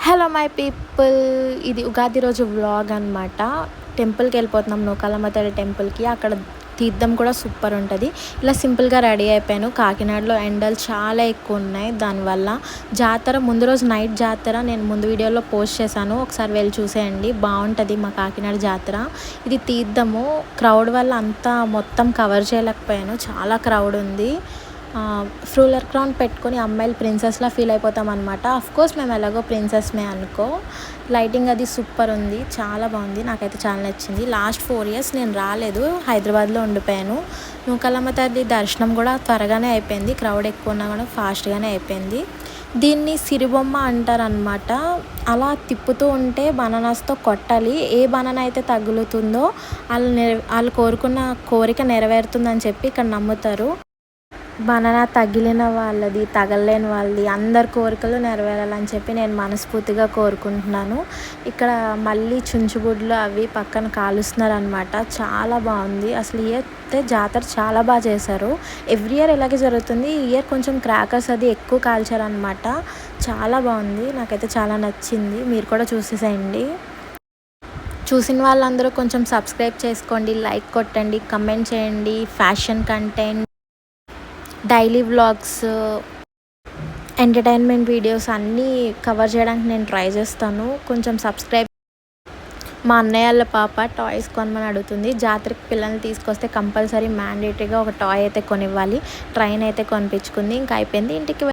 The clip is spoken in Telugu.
హలో మై పీపుల్, ఇది ఉగాది రోజు వ్లాగ్ అనమాట. టెంపుల్కి వెళ్ళిపోతున్నాం, నూకాలమ్మ తల్లి టెంపుల్కి. అక్కడ తీర్థం కూడా సూపర్ ఉంటుంది. ఇలా సింపుల్గా రెడీ అయిపోయాను. కాకినాడలో ఎండలు చాలా ఎక్కువ ఉన్నాయి. దానివల్ల జాతర ముందు రోజు నైట్ జాతర నేను ముందు వీడియోలో పోస్ట్ చేశాను, ఒకసారి వెళ్ళి చూసేయండి. బాగుంటుంది మా కాకినాడ జాతర. ఇది తీర్థము. క్రౌడ్ వల్ల అంతా మొత్తం కవర్ చేయలేకపోయాను, చాలా క్రౌడ్ ఉంది. ఫ్రూలర్ క్రౌన్ పెట్టుకొని అమ్మాయిలు ప్రిన్సెస్లా ఫీల్ అయిపోతాం అనమాట. కోర్స్ మేము ఎలాగో ప్రిన్సెస్మే అనుకో. లైటింగ్ అది సూపర్ ఉంది, చాలా బాగుంది, నాకైతే చాలా నచ్చింది. లాస్ట్ 4 years నేను రాలేదు, హైదరాబాద్లో ఉండిపోయాను. నూకాలమ్మ తల్లి దర్శనం కూడా త్వరగానే అయిపోయింది, క్రౌడ్ ఎక్కువ ఉన్నా కూడా ఫాస్ట్గానే అయిపోయింది. దీన్ని సిరిబొమ్మ అంటారనమాట. అలా తిప్పుతూ ఉంటే బనానాస్తో కొట్టాలి. ఏ బనానా అయితే తగులుతుందో వాళ్ళు కోరుకున్న కోరిక నెరవేరుతుందని చెప్పి ఇక్కడ నమ్ముతారు. బనానా తగిలిన వాళ్ళది, తగలలేని వాళ్ళది అందరి కోరికలు నెరవేరాలని చెప్పి నేను మనస్ఫూర్తిగా కోరుకుంటున్నాను. ఇక్కడ మళ్ళీ చుంచుబుడ్లు అవి పక్కన కాలుస్తున్నారు అనమాట. చాలా బాగుంది. అసలు ఈ అయితే జాతర చాలా బాగా చేశారు. ఎవ్రీ ఇయర్ ఇలాగే జరుగుతుంది. ఈ ఇయర్ కొంచెం క్రాకర్స్ అది ఎక్కువ కాల్చారనమాట. చాలా బాగుంది, నాకైతే చాలా నచ్చింది. మీరు కూడా చూసేసేయండి. చూసిన వాళ్ళందరూ కొంచెం సబ్స్క్రైబ్ చేసుకోండి, లైక్ కొట్టండి, కమెంట్ చేయండి. Fashion content, daily vlogs, entertainment videos అన్నీ కవర్ చేయడానికి నేను ట్రై చేస్తాను. కొంచెం సబ్స్క్రైబ్. మా అన్నయ్య వాళ్ళ పాప టాయ్స్ కొనమని అడుగుతుంది. జాతరకి పిల్లల్ని తీసుకొస్తే కంపల్సరీ మ్యాండేటరీగా ఒక టాయ్ అయితే కొనివ్వాలి. ట్రైన్ అయితే కొనిపించుకుంది, ఇంకా అయిపోయింది. ఇంటికి